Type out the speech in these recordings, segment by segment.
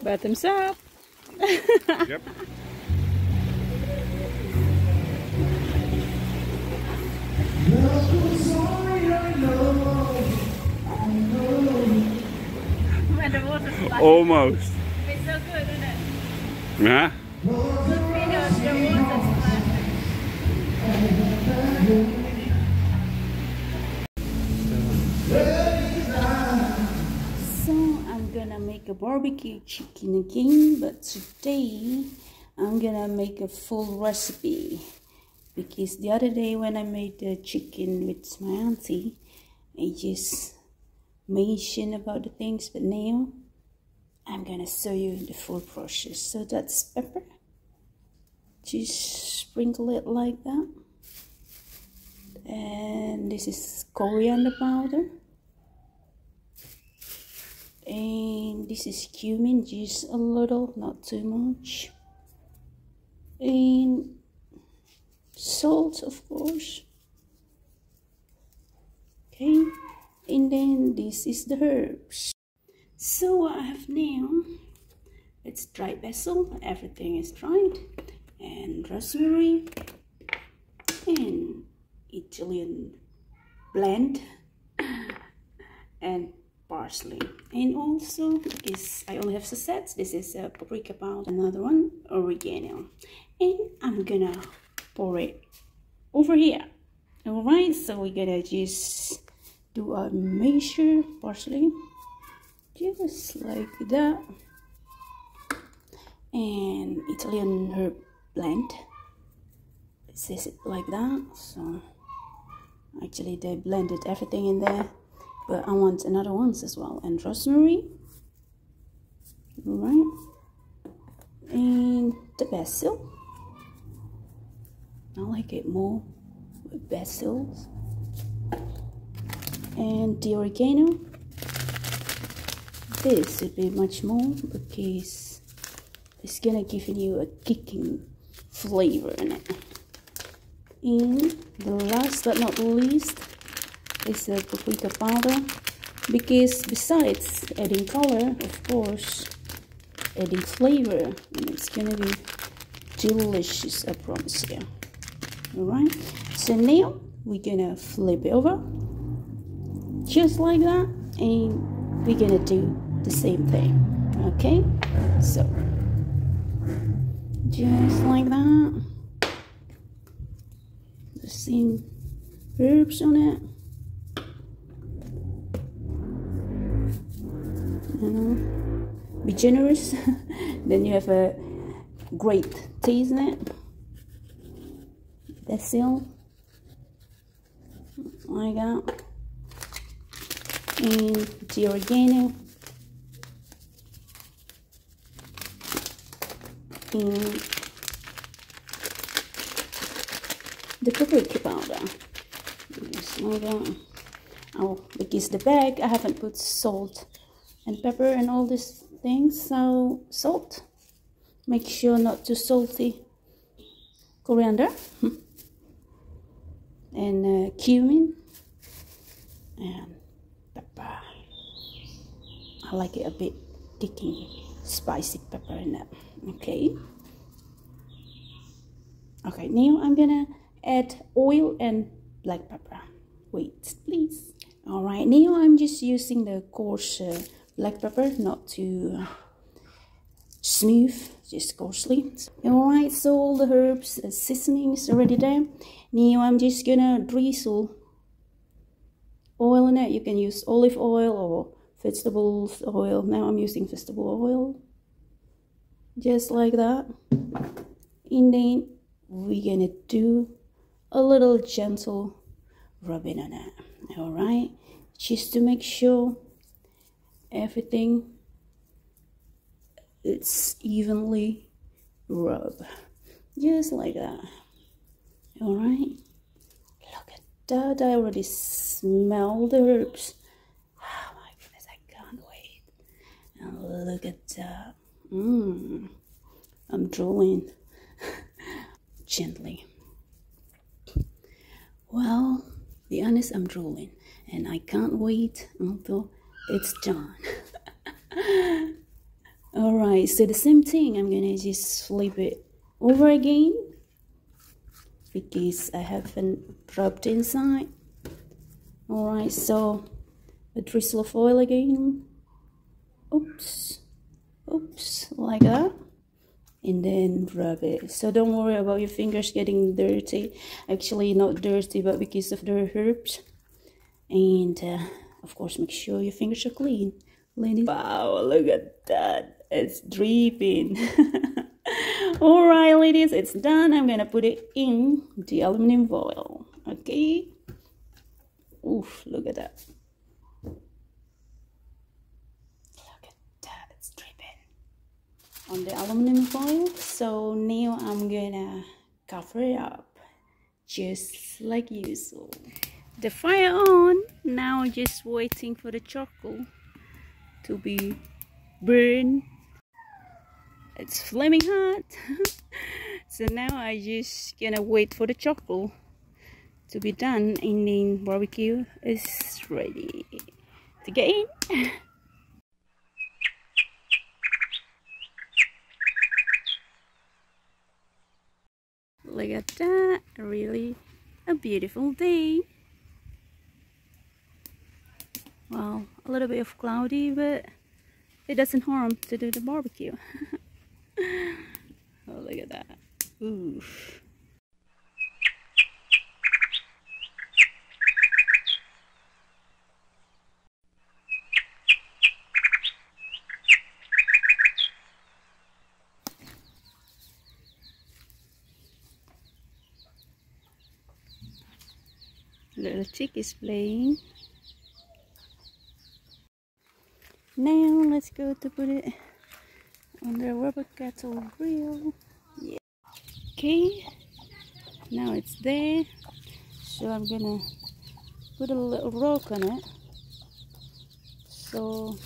Bottoms up. Yep. When the water splashes. Almost. It's so good, isn't it? Yeah. The water splashes. So I'm gonna make a barbecue chicken again, but today I'm gonna make a full recipe, because the other day when I made the chicken with my auntie, I just mentioned about the things, but now I'm gonna show you the full process. So that's pepper, just sprinkle it like that, and this is coriander powder, and this is cumin, just a little, not too much, and salt, of course. Okay, and then this is the herbs. So what I have now, it's dried basil, everything is dried, and rosemary, and Italian blend, and parsley, and also, because I only have sachets, this is a paprika powder, another one, oregano, and I'm gonna pour it over here. All right, so we're gonna just do a measure parsley, just like that, and Italian herb blend, it says it like that. So actually they blended everything in there, but I want another ones as well, and rosemary, all right, and the basil. I like it more with basil, and the oregano. This would be much more, because it's gonna give you a kicking flavor in it. And the last but not least is the paprika powder, because besides adding color, of course, adding flavor, and it's gonna be delicious, I promise you. Alright, so now we're gonna flip it over just like that, and we're gonna do the same thing. Okay, so just like that, the same herbs on it. Be generous, then you have a great taste in it. Basil, like that, and the oregano, and the paprika powder, just like that. Oh, because the bag I haven't put salt and pepper and all these things, so salt, make sure not too salty. Coriander and cumin and pepper. I like it a bit kicking, spicy pepper in it. Okay, now I'm gonna add oil and black pepper. Wait, please. All right, now I'm just using the coarse black pepper, not too smooth, just coarsely. All right, so all the herbs, seasonings already there. Now I'm just gonna drizzle oil in it. You can use olive oil or vegetables oil. Now I'm using vegetable oil, just like that. And then we're gonna do a little gentle rubbing on it. All right, just to make sure everything it's evenly rubbed, just like that. All right, look at that, I already smell the herbs. Oh my goodness, I can't wait. And look at that. I'm drooling gently. Well, be honest, I'm drooling, and I can't wait until it's done. Alright, so the same thing, I'm gonna just flip it over again because I haven't rubbed inside. Alright, so a drizzle of oil again. Oops, like that. And then rub it. So don't worry about your fingers getting dirty. Actually, not dirty, but because of the herbs. And of course, make sure your fingers are clean. Ladies. Wow, look at that. It's dripping. Alright, ladies, it's done. I'm gonna put it in the aluminum foil. Okay. Oof, look at that. Look at that, it's dripping on the aluminum foil. So now I'm gonna cover it up just like usual. The fire on. Now just waiting for the charcoal to be burned. It's flaming hot. So now I just gonna wait for the charcoal to be done, and then barbecue is ready to get in. Look at that, really a beautiful day. Well, a little bit of cloudy, but it doesn't harm to do the barbecue. Oh, look at that. Oof. Little chick is playing. Now let's go to put it on the rubber kettle grill. Yeah. Okay, now it's there. So I'm gonna put a little rock on it so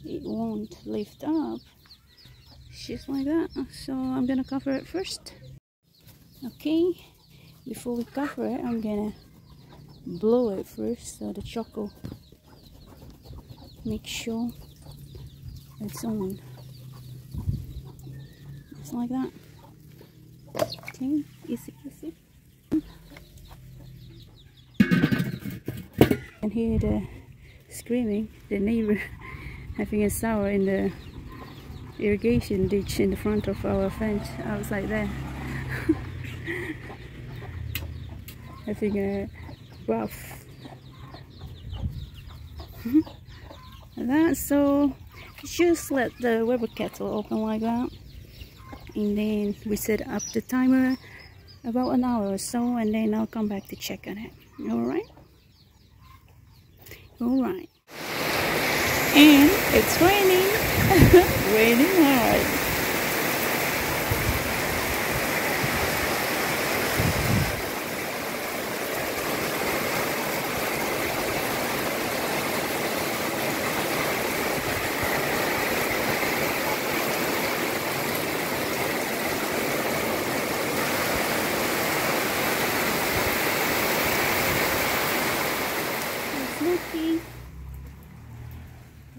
it won't lift up. Just like that. So I'm gonna cover it first. Okay, before we cover it, I'm gonna blow it first so the charcoal, make sure it's on. Just like that. Okay, easy peasy. And hear the screaming, the neighbor having a shower in the irrigation ditch in the front of our fence outside there. Having a bath. And that, so just let the rubber kettle open like that, and then we set up the timer about an hour or so, and then I'll come back to check on it. Alright, and it's raining. Raining hard.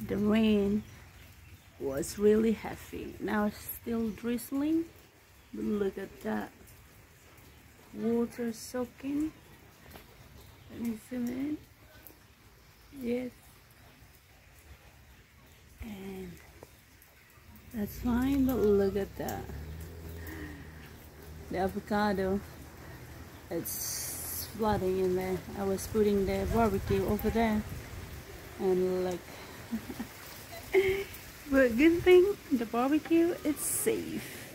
The rain was really heavy. Now it's still drizzling, but look at that. Water soaking. Let me zoom in. Yes. And that's fine, but look at that. The avocado, it's flooding in there. I was putting the barbecue over there, and look. But good thing the barbecue is safe.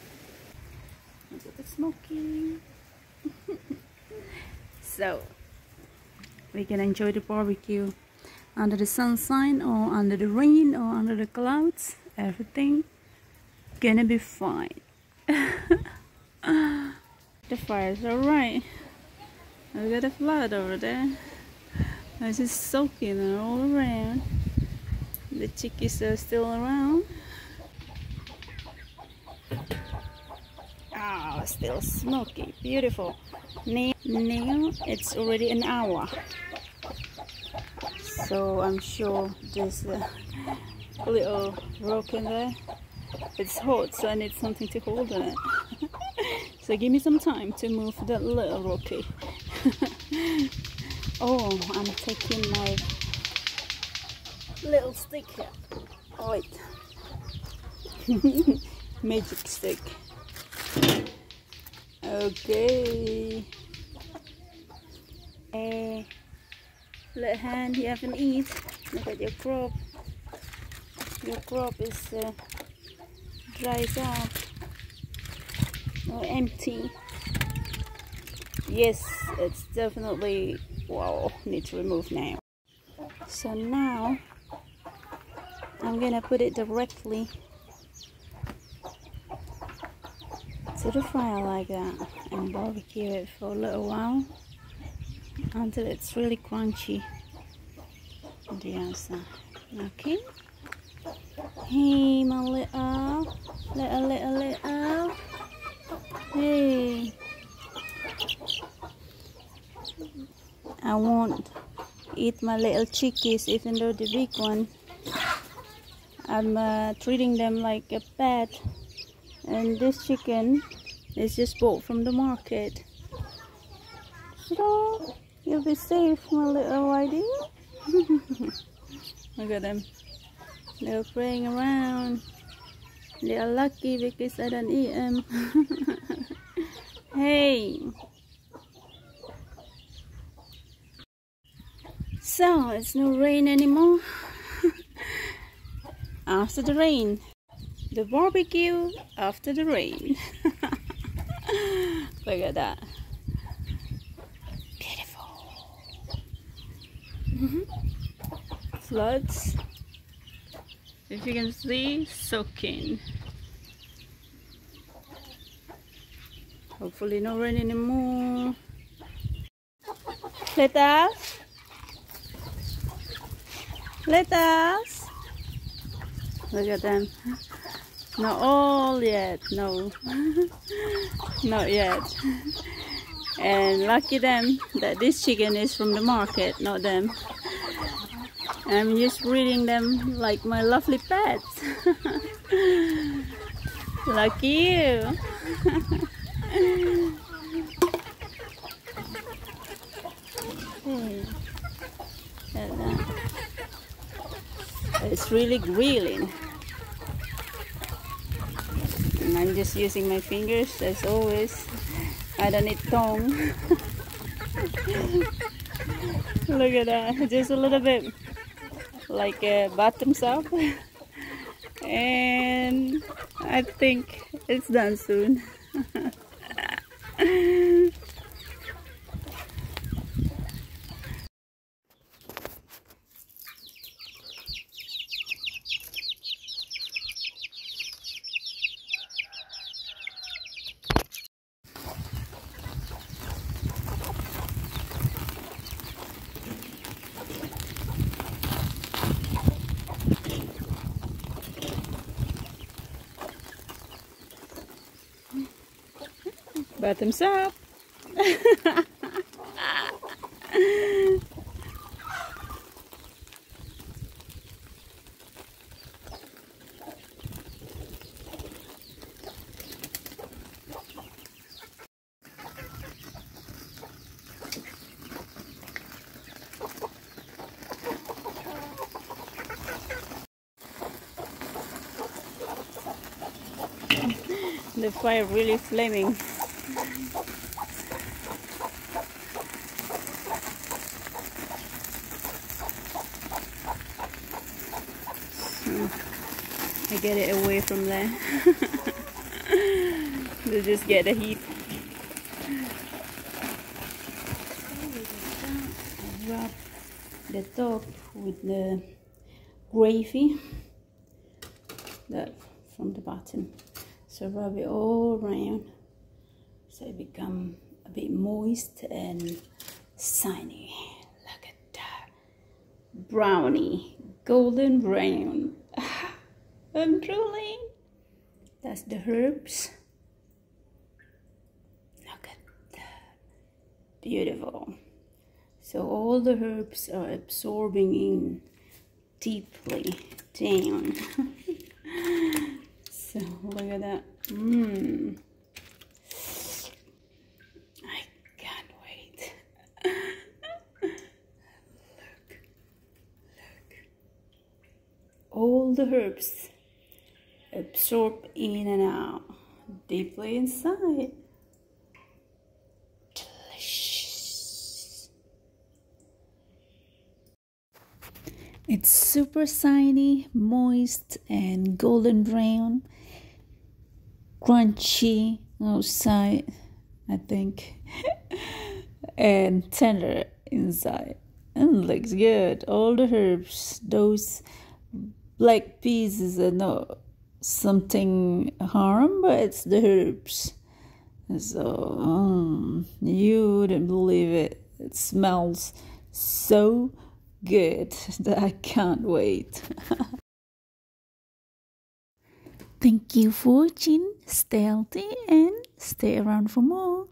Look at the smoking. So we can enjoy the barbecue under the sunshine or under the rain or under the clouds. Everything gonna be fine. The fire's alright. Look at the flood over there. It's just soaking all around. The chickies are still around. Ah, still smoky. Beautiful. Now it's already an hour. So I'm sure there's a little rock in there. It's hot, so I need something to hold on it. So give me some time to move that little rocky. Oh, I'm taking my little stick here. Oh, wait. Magic stick. Okay. Little hand, you haven't eaten. Look at your crop. Your crop is dried up or empty. Yes, it's definitely, wow, need to remove now. So now I'm gonna put it directly to the fryer like that and barbecue it for a little while until it's really crunchy on the outside. Okay. Hey, my little. Hey. I won't eat my little chickies, even though the big one. I'm treating them like a pet. And this chicken is just bought from the market. So you'll be safe, my little whitey. Look at them. They're playing around. They are lucky because I don't eat them. Hey. So it's no rain anymore. After the rain, the barbecue after the rain. Look at that. Beautiful. Floods. If you can see, soaking. Hopefully no rain anymore. Lettuce. Lettuce. Look at them. Not all yet, no. Not yet. And lucky them that this chicken is from the market, not them. I'm just breeding them like my lovely pets. Lucky you. Hey. It's really grilling. And I'm just using my fingers as always. I don't need tongue. Look at that, just a little bit like a bottoms up. And I think it's done soon. Bottoms up. The fire really flaming. I get it away from there. To just get the heat. I rub the top with the gravy that from the bottom. So rub it all around so it become a bit moist and shiny. Look at that. Brownie, golden brown. I'm drooling. That's the herbs. Look at that. Beautiful. So all the herbs are absorbing in deeply down. So look at that. Mmm. I can't wait. Look. All the herbs absorb in and out, deeply inside. Delicious. It's super shiny, moist, and golden brown. Crunchy outside, I think, and tender inside. And looks good. All the herbs, those black pieces are not something harm, but it's the herbs. So you wouldn't believe it. It smells so good that I can't wait. Thank you for watching. Stay healthy and stay around for more.